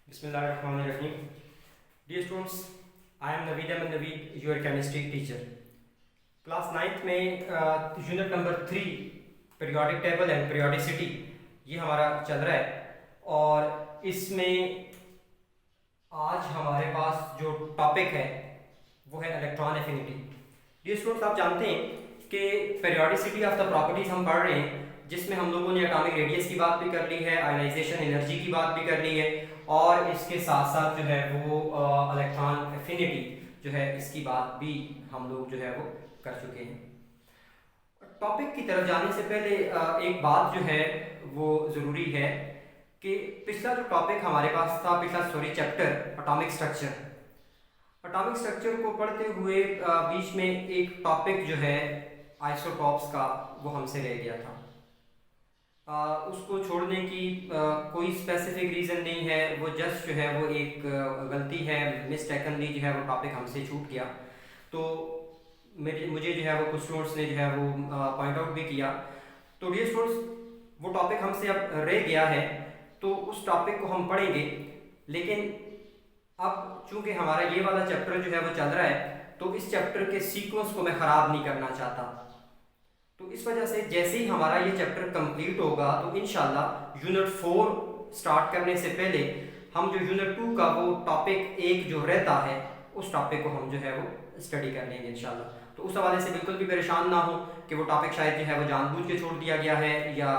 Bismillahirrahmanirrahim. Dear students, I am Naveed Ahmed Naveed, your chemistry teacher. Class 9th में unit number 3 periodic table and periodicity ये हमारा चल रहा है और इसमें आज हमारे पास जो टॉपिक है वो है इलेक्ट्रॉन एफिनिटी। डियर स्टूडेंट्स, आप जानते हैं कि पीरियोडिसिटी ऑफ द प्रॉपर्टीज हम पढ़ रहे हैं जिसमें हम लोगों ने एटॉमिक रेडियस की बात भी कर ली है, आयनाइजेशन एनर्जी की बात भी कर ली है और इसके साथ साथ जो है वो इलेक्ट्रॉन एफिनिटी जो है इसकी बात भी हम लोग जो है वो कर चुके हैं। टॉपिक की तरफ जाने से पहले एक बात जो है वो ज़रूरी है कि पिछला जो टॉपिक हमारे पास था, चैप्टर एटॉमिक स्ट्रक्चर को पढ़ते हुए बीच में एक टॉपिक जो है आइसोटॉप्स का वो हमसे रह गया था। उसको छोड़ने की कोई स्पेसिफिक रीज़न नहीं है, वो जस्ट जो है वो एक गलती है, मिसटेकनली जो है वो टॉपिक हमसे छूट गया। तो मुझे जो है वो कुछ स्टूडेंट्स ने जो है वो पॉइंट आउट भी किया। तो डियर स्टूडेंट्स, वो टॉपिक हमसे अब रह गया है तो उस टॉपिक को हम पढ़ेंगे, लेकिन अब चूंकि हमारा ये वाला चैप्टर जो है वो चल रहा है तो इस चैप्टर के सीक्वेंस को मैं ख़राब नहीं करना चाहता। तो इस वजह से जैसे ही हमारा ये चैप्टर कंप्लीट होगा तो इंशाल्लाह यूनिट 4 स्टार्ट करने से पहले हम जो यूनिट 2 का वो टॉपिक एक जो रहता है उस टॉपिक को हम जो है वो स्टडी कर लेंगे इंशाल्लाह। तो उस हवाले से बिल्कुल भी परेशान ना हो कि वो टॉपिक शायद जो है वो जानबूझ के छोड़ दिया गया है या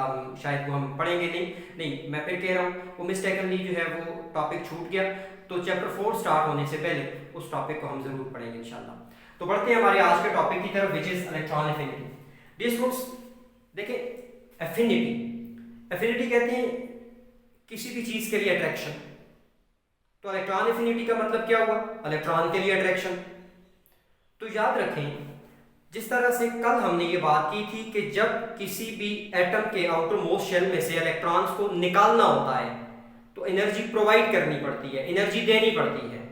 शायद वो हम पढ़ेंगे नहीं, मैं फिर कह रहा हूँ वो मिस्टेकनली जो है वो टॉपिक छूट गया। तो चैप्टर 4 स्टार्ट होने से पहले उस टॉपिक को हम ज़रूर पढ़ेंगे इंशाल्लाह। तो बढ़ते हैं हमारे आज के टॉपिक की तरफ, which is electron affinity. Dear students, देखिए एफिनिटी कहते हैं किसी भी चीज़ के लिए अट्रैक्शन। तो इलेक्ट्रॉन एफिनिटी का मतलब क्या हुआ? इलेक्ट्रॉन के लिए अट्रैक्शन। तो याद रखें, जिस तरह से कल हमने ये बात की थी कि जब किसी भी एटम के आउटर मोस्ट शेल में से इलेक्ट्रॉन्स को निकालना होता है तो एनर्जी प्रोवाइड करनी पड़ती है, एनर्जी देनी पड़ती है।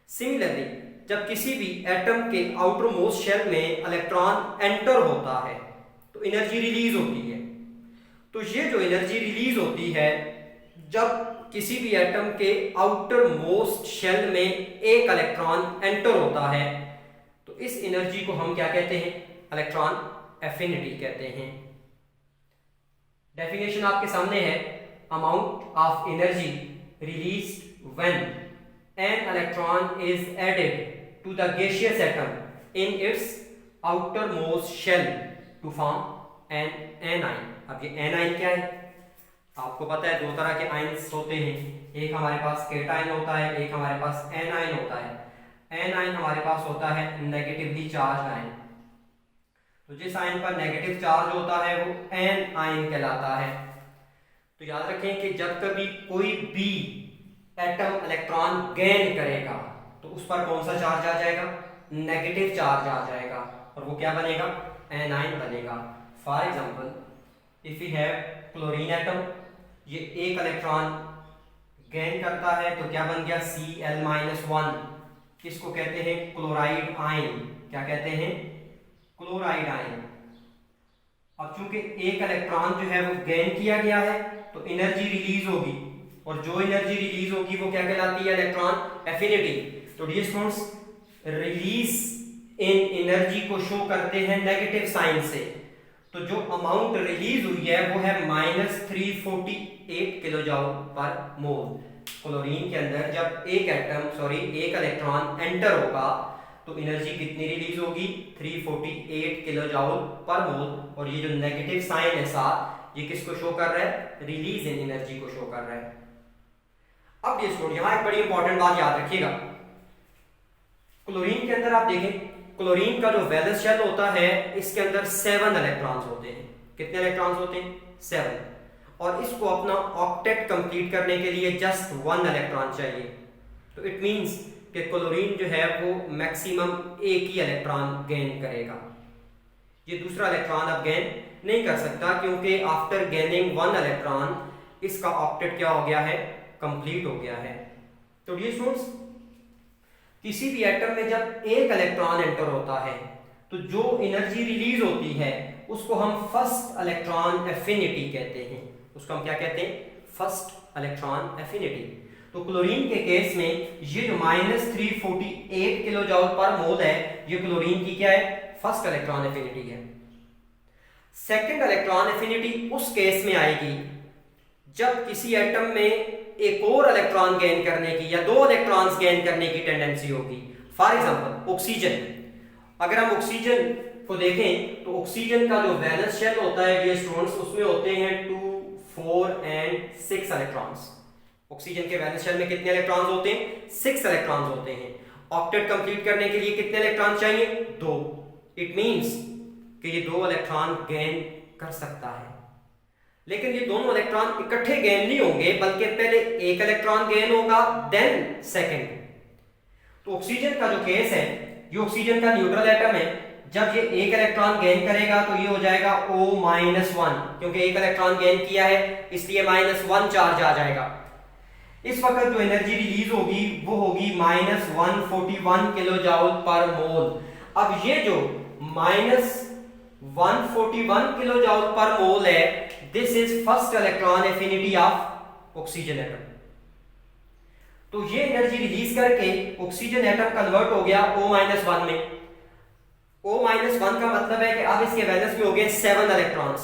सिमिलरली जब किसी भी एटम के आउटर मोस्ट शेल में इलेक्ट्रॉन एंटर होता है तो एनर्जी रिलीज होती है। तो ये जो एनर्जी रिलीज होती है जब किसी भी एटम के आउटर मोस्ट शेल में एक इलेक्ट्रॉन एंटर होता है तो इस एनर्जी को हम क्या कहते हैं? इलेक्ट्रॉन एफिनिटी कहते हैं। डेफिनेशन आपके सामने है, amount of energy released when an electron is added to the gaseous atom in its outermost shell to form an anion। अब ये anion क्या है? आपको पता है दो तरह के आयन्स होते हैं, एक हमारे पास केटायन होता है, एक हमारे पास एनायन होता है। एनायन हमारे पास होता है नेगेटिवली चार्ज आयन। तो जिस आयन पर नेगेटिव चार्ज होता है वो एन आयन कहलाता है। तो याद रखें कि जब कभी कोई भी एटम इलेक्ट्रॉन गेन करेगा तो उस पर कौन सा चार्ज आ जाएगा? नेगेटिव चार्ज आ जाएगा और वो क्या बनेगा? एनायन बनेगा। For example, if we have chlorine atom, ये एक इलेक्ट्रॉन गेन करता है तो क्या बन गया? Cl-1। किसको कहते हैं? Chloride ion. क्या कहते हैं? Chloride ion. अब चूंकि एक इलेक्ट्रॉन जो है वो गेन किया गया है तो एनर्जी रिलीज होगी और जो एनर्जी रिलीज होगी वो क्या कहलाती है? Electron affinity. तो dear students, releasing energy को शो करते हैं नेगेटिव साइन से। तो जो अमाउंट रिलीज हुई है वो है -348 किलो जूल पर मोल। क्लोरीन के अंदर जब एक इलेक्ट्रॉन एंटर होगा तो एनर्जी कितनी रिलीज होगी? 348 किलो जूल पर मोल। और ये जो नेगेटिव साइन है साथ, ये किसको शो कर रहा है? रिलीज इन एनर्जी को शो कर रहा है। अब ये स्टूडेंट यहां एक बड़ी इंपॉर्टेंट बात याद रखिएगा, क्लोरीन के अंदर आप देखें, क्लोरीन का जो वैलेंस शेल होता है इसके अंदर 7 इलेक्ट्रॉन्स होते हैं। कितने इलेक्ट्रॉन्स होते हैं? 7। और इसको अपना ऑक्टेट कंप्लीट करने के लिए जस्ट 1 इलेक्ट्रॉन चाहिए। तो इट मींस कि क्लोरीन जो है वो मैक्सिमम एक ही इलेक्ट्रॉन गेन करेगा। ये दूसरा इलेक्ट्रॉन अब गेन नहीं कर सकता क्योंकि आफ्टर गेनिंग 1 इलेक्ट्रॉन इसका ऑक्टेट क्या हो गया है? कंप्लीट हो गया है। तो डियर स्टूडेंट्स, किसी भी एटम में जब एक इलेक्ट्रॉन एंटर होता है तो जो एनर्जी रिलीज होती है उसको हम फर्स्ट इलेक्ट्रॉन एफिनिटी कहते हैं। उसको हम क्या कहते हैं? First electron affinity. तो क्लोरीन के केस में ये जो -348 किलो जूल पर मोल है, ये क्लोरीन की क्या है, फर्स्ट इलेक्ट्रॉन एफिनिटी है। सेकंड इलेक्ट्रॉन एफिनिटी उस केस में आएगी जब किसी एटम में एक और इलेक्ट्रॉन गेन करने की या दो इलेक्ट्रॉन्स गेन करने की टेंडेंसी होगी। फॉर एग्जांपल ऑक्सीजन, अगर हम ऑक्सीजन को देखें तो ऑक्सीजन का जो वैलेंस शेल होता है डियर स्टूडेंट्स, उसमें होते हैं 2, 4 एंड 6 इलेक्ट्रॉन्स। ऑक्सीजन के वैलेंस शेल में कितने इलेक्ट्रॉन्स होते हैं, 6 इलेक्ट्रॉन्स होते हैं। ऑक्टेट कंप्लीट करने के लिए कितने इलेक्ट्रॉन चाहिए, 2। इट मींस कि ये 2 इलेक्ट्रॉन गेन कर सकता है, लेकिन ये दोनों इलेक्ट्रॉन इकट्ठे गेन नहीं होंगे, बल्कि पहले एक इलेक्ट्रॉन गेन होगा देन सेकंड। तो ऑक्सीजन का जो केस है, ये ऑक्सीजन का न्यूट्रल एटम है, जब ये एक इलेक्ट्रॉन गेन करेगा तो ये हो जाएगा O-1, क्योंकि एक इलेक्ट्रॉन गेन किया है इसलिए -1 चार्ज आ जाएगा। इस वक्त जो एनर्जी रिलीज होगी वो होगी -141 किलो जूल पर मोल। अब ये जो -141 किलो जूल पर मोल है, this is first electron affinity of oxygen atom. तो ये एनर्जी रिलीज करके ऑक्सीजन एटम कन्वर्ट हो गया O-1 में। O-1 का मतलब है कि अब इसके वैलेंस में हो गए 7 इलेक्ट्रॉन्स।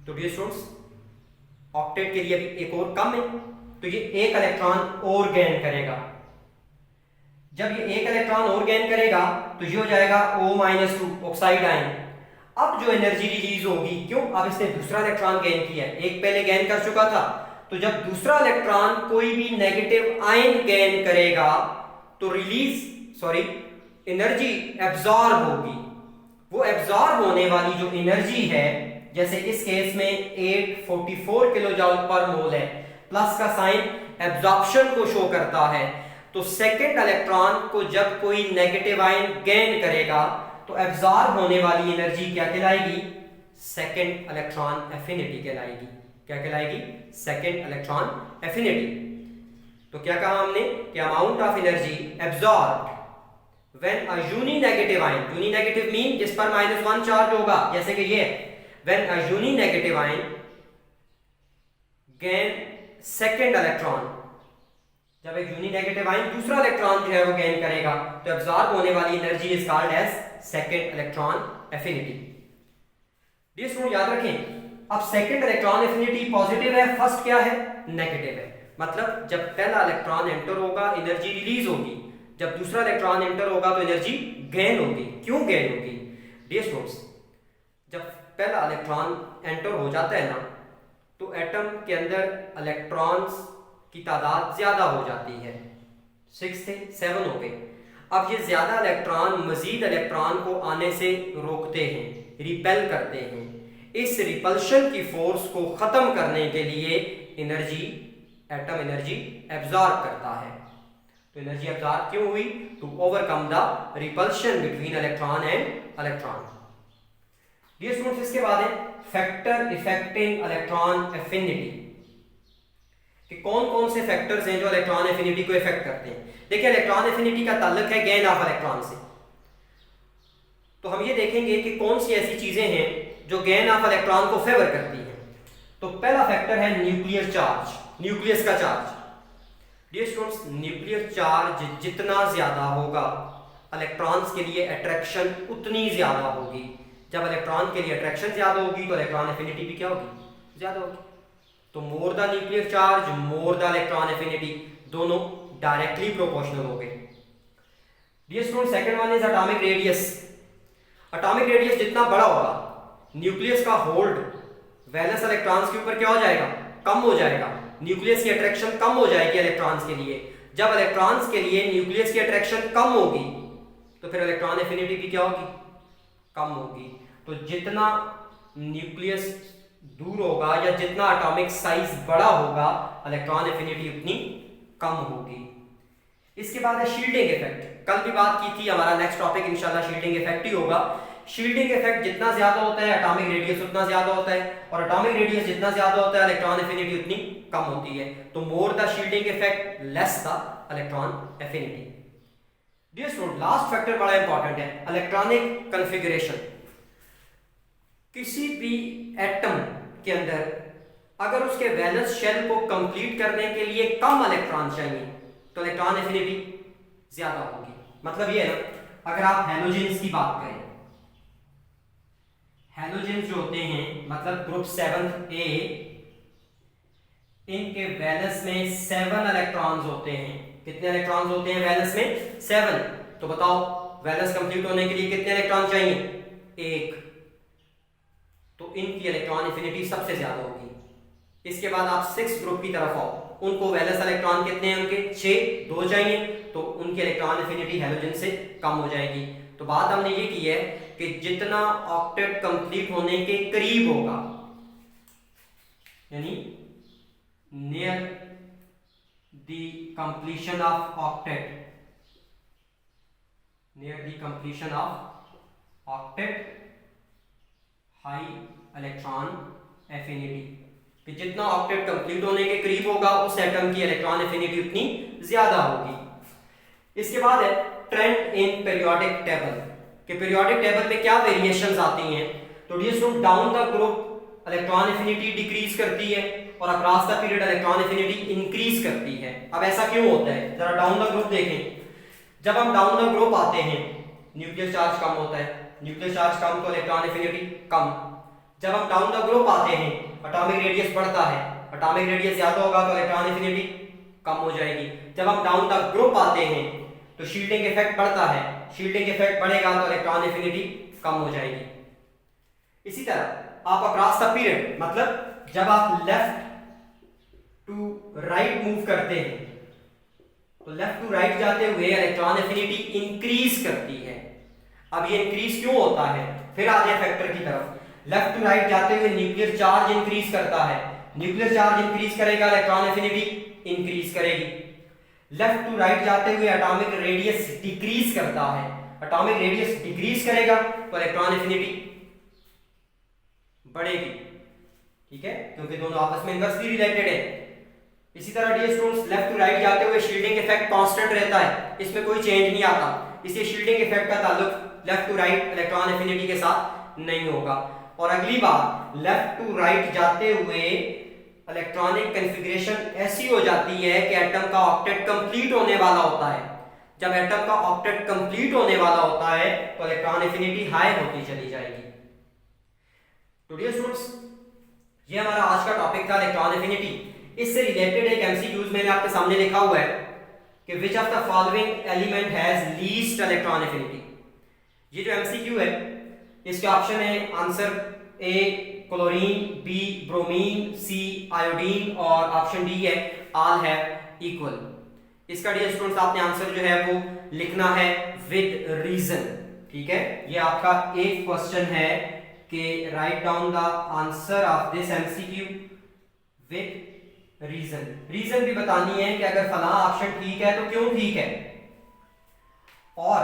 तो डियर स्टूडेंट्स, ऑक्टेट के लिए अभी एक और कम है, तो ये एक इलेक्ट्रॉन और गेन करेगा। जब ये एक इलेक्ट्रॉन और गेन करेगा तो ये हो जाएगा O-2 ऑक्साइड आयन। अब जो एनर्जी रिलीज होगी, क्यों, अब इसने दूसरा इलेक्ट्रॉन गेन किया है, एक पहले गेन कर चुका था, तो जब दूसरा इलेक्ट्रॉन कोई भी नेगेटिव आयन गेन करेगा तो एनर्जी एब्जॉर्ब होगी। वो एब्जॉर्ब होने वाली जो एनर्जी है, जैसे इस केस में 844 किलो जूल पर मोल है, प्लस का साइन एब्जॉर्प्शन को शो करता है। तो सेकंड इलेक्ट्रॉन को जब कोई नेगेटिव आयन गेन करेगा तो एब्जॉर्ब होने वाली एनर्जी क्या कहलाएगी, सेकंड इलेक्ट्रॉन एफिनिटी कहलाएगी। क्या कहलाएगी, सेकंड इलेक्ट्रॉन एफिनिटी। तो क्या कहा हमने कि amount of energy absorbed when a uninegative ion, uninegative mean जिस पर -1 चार्ज होगा, जैसे कि ये, when a uninegative ion gain second electron, जब एक यूनिनेगेटिव आयन दूसरा इलेक्ट्रॉन जो है वो गेन करेगा तो एब्जॉर्ब होने वाली energy is called as second electron affinity. Dear student याद रखें, अब सेकंड इलेक्ट्रॉन एफिनिटी पॉजिटिव है, फर्स्ट क्या है, नेगेटिव है। मतलब जब पहला इलेक्ट्रॉन एंटर होगा एनर्जी रिलीज होगी, जब दूसरा इलेक्ट्रॉन एंटर होगा तो एनर्जी गेन होगी। क्यों गेन होगी, डियर स्टूडेंट्स, जब पहला इलेक्ट्रॉन एंटर हो जाता है ना, तो एटम के अंदर इलेक्ट्रॉन्स की तादाद ज्यादा हो जाती है, 6 थे 7 हो गए। अब ये ज्यादा इलेक्ट्रॉन मजीद इलेक्ट्रॉन को आने से रोकते हैं, रिपेल करते हैं। इस रिपल्शन की फोर्स को खत्म करने के लिए एटम एनर्जी एब्जॉर्ब करता है। तो एनर्जी एब्जॉर्ब क्यों हुई, to overcome the repulsion between electron and electron. Dear students, इसके बाद है फैक्टर इफेक्टिंग इलेक्ट्रॉन एफिनिटी, कि कौन कौन से फैक्टर्स हैं जो इलेक्ट्रॉन एफिनिटी को इफेक्ट करते हैं। देखिए, इलेक्ट्रॉन एफिनिटी का ताल्लुक है गेन ऑफ इलेक्ट्रॉन से, तो हम ये देखेंगे कि कौन सी ऐसी चीजें हैं जो गेन ऑफ इलेक्ट्रॉन को फेवर करती हैं। तो पहला फैक्टर है न्यूक्लियर चार्ज, न्यूक्लियस का charge. Dear students, nuclear charge जितना ज्यादा होगा, इलेक्ट्रॉन्स के लिए अट्रैक्शन उतनी ज्यादा होगी। जब इलेक्ट्रॉन के लिए अट्रैक्शन ज्यादा होगी तो इलेक्ट्रॉन एफिनिटी भी क्या होगी, ज्यादा होगी। तो more the nuclear charge more the electron affinity, दोनों डायरेक्टली प्रोपोर्शनल हो गए। Dear student, second one is atomic radius. Atomic radius जितना बड़ा होगा, न्यूक्लियस का होल्ड वैलेंस इलेक्ट्रॉन्स के ऊपर क्या हो जाएगा, कम हो जाएगा। न्यूक्लियस की अट्रैक्शन कम हो जाएगी इलेक्ट्रॉन्स के लिए। जब इलेक्ट्रॉन्स के लिए न्यूक्लियस की अट्रैक्शन कम होगी तो फिर इलेक्ट्रॉन एफिनिटी भी क्या होगी, कम होगी। तो जितना न्यूक्लियस दूर होगा या जितना एटॉमिक साइज बड़ा होगा, इलेक्ट्रॉन एफिनिटी उतनी कम होगी। इसके बाद है शील्डिंग इफेक्ट। कल भी बात की थी, हमारा नेक्स्ट टॉपिक इंशाल्लाह शील्डिंग इफेक्ट ही होगा। शील्डिंग इफेक्ट जितना ज्यादा होता है, एटॉमिक रेडियस उतना ज्यादा होता है, और एटॉमिक रेडियस जितना ज्यादा होता है, इलेक्ट्रॉन एफिनिटी उतनी कम होती है। तो more the shielding effect less the electron affinity. Dear student, last factor बड़ा इंपॉर्टेंट है, इलेक्ट्रॉनिक कॉन्फ़िगरेशन। किसी भी एटम के अंदर अगर उसके वैलेंस शेल को कंप्लीट करने के लिए कम इलेक्ट्रॉन चाहिए तो इलेक्ट्रॉन एफिनिटी ज्यादा होगी। मतलब ये है ना, अगर आप हैलोजेंस की बात करें, हैलोजेंस जो होते हैं मतलब ग्रुप 7A, इनके वैलेंस में 7 इलेक्ट्रॉन्स होते हैं। कितने इलेक्ट्रॉन्स होते हैं वैलेंस में? 7। तो बताओ वैलेंस कंप्लीट होने के लिए कितने इलेक्ट्रॉन चाहिए? 1। तो इनकी इलेक्ट्रॉन एफिनिटी सबसे ज्यादा होगी। इसके बाद आप 6 ग्रुप की तरफ आओ, उनको वैलेंस इलेक्ट्रॉन कितने हैं? उनके 6, 2 चाहिए, तो उनकी इलेक्ट्रॉन एफिनिटी हैलोजन से कम हो जाएगी। तो बात हमने ये की है कि जितना ऑक्टेट कंप्लीट होने के करीब होगा, यानी near the completion of octet, near the completion of octet high electron affinity, कि जितना ऑक्टेट कंप्लीट होने के करीब होगा उस एटम की इलेक्ट्रॉन एफिनिटी उतनी ज्यादा होगी। इसके बाद है ट्रेंड इन पीरियोडिक टेबल, कि पीरियोडिक टेबल में क्या वेरिएशंस आती हैं। तो dear down the group electron affinity decrease करती है और across the period electron affinity increase करती है। अब ऐसा क्यों होता है? जरा डाउन द ग्रुप देखें। जब हम डाउन द ग्रुप आते हैं न्यूक्लियर चार्ज कम होता है, न्यूक्लियर चार्ज कम तो इलेक्ट्रॉन एफिनिटी कम। जब हम डाउन द ग्रुप आते हैं एटॉमिक रेडियस बढ़ता है, एटॉमिक रेडियस ज्यादा होगा तो इलेक्ट्रॉन एफिनिटी कम हो जाएगी। जब हम डाउन द ग्रुप आते हैं तो शील्डिंग इफेक्ट बढ़ता है, शील्डिंग इफेक्ट बढ़ेगा तो इलेक्ट्रॉन एफिनिटी कम हो जाएगी। इसी तरह आप अक्रॉस द पीरियड, मतलब जब आप लेफ्ट टू राइट मूव करते हैं तो लेफ्ट टू राइट जाते हुए इलेक्ट्रॉन एफिनिटी इंक्रीज करती है। अब ये इंक्रीज क्यों होता है? फिर आते हैं फैक्टर की तरफ। लेफ्ट टू राइट जाते हुए न्यूक्लियर चार्ज इंक्रीज करता है, न्यूक्लियर चार्ज इंक्रीज करेगा इलेक्ट्रॉन एफिनिटी इंक्रीज करेगी। लेफ्ट टू राइट जाते हुए एटॉमिक रेडियस डिक्रीज करता है, एटॉमिक रेडियस डिक्रीज करेगा तो इलेक्ट्रॉन एफिनिटी बढ़ेगी। ठीक है, क्योंकि दोनों आपस में इनवर्सली रिलेटेड है। इसी तरह dear students left to right जाते हुए शील्डिंग इफेक्ट कांस्टेंट रहता है, इसमें कोई चेंज नहीं आता, इसलिए शील्डिंग इफेक्ट का ताल्लुक left to right electron affinity के साथ नहीं होगा। और अगली बात, लेफ्ट टू राइट जाते हुए इलेक्ट्रॉनिक कॉन्फ़िगरेशन ऐसी हो जाती है कि एटम का ऑक्टेट कंप्लीट होने वाला होता है। जब एटम का ऑक्टेट कंप्लीट होने वाला होता है तो इलेक्ट्रॉन एफिनिटी हाई होती चली जाएगी। तो डियर स्टूडेंट्स ये हमारा आज का टॉपिक था इलेक्ट्रॉन एफिनिटी। इससे रिलेटेड एक एमसीक्यूज मैंने आपके सामने लिखा हुआ है कि which of the following element has least electron affinity. ये जो एमसीक्यू है इसके ऑप्शन है answer A chlorine, B bromine, C iodine और ऑप्शन डी है ऑल हैव इक्वल। इसका डियर स्टूडेंट्स आपने आंसर जो है वो लिखना है विद रीजन। ठीक है, ये आपका एक क्वेश्चन है कि write down the answer of this MCQ with reason. Reason भी बतानी है कि अगर फलां ऑप्शन ठीक है तो क्यों ठीक है। और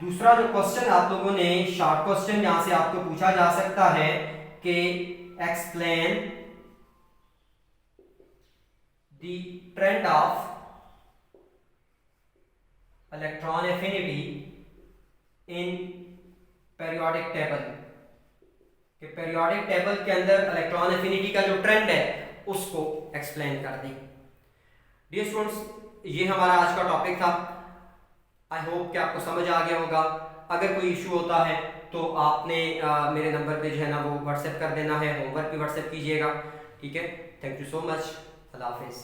दूसरा जो क्वेश्चन आप लोगों ने शॉर्ट क्वेश्चन यहां से आपको पूछा जा सकता है कि explain the trend of electron affinity in periodic table, कि पीरियोडिक टेबल के अंदर इलेक्ट्रॉन एफिनिटी का जो ट्रेंड है उसको एक्सप्लेन कर दें। डियर स्टूडेंट्स ये हमारा आज का टॉपिक था। आई होप कि आपको समझ आ गया होगा। अगर कोई इशू होता है तो आपने मेरे नंबर पे जो है ना वो व्हाट्सएप कर देना है, होमवर्क भी व्हाट्सएप कीजिएगा। ठीक है, थैंक यू सो मच, अल्लाह हाफिज़।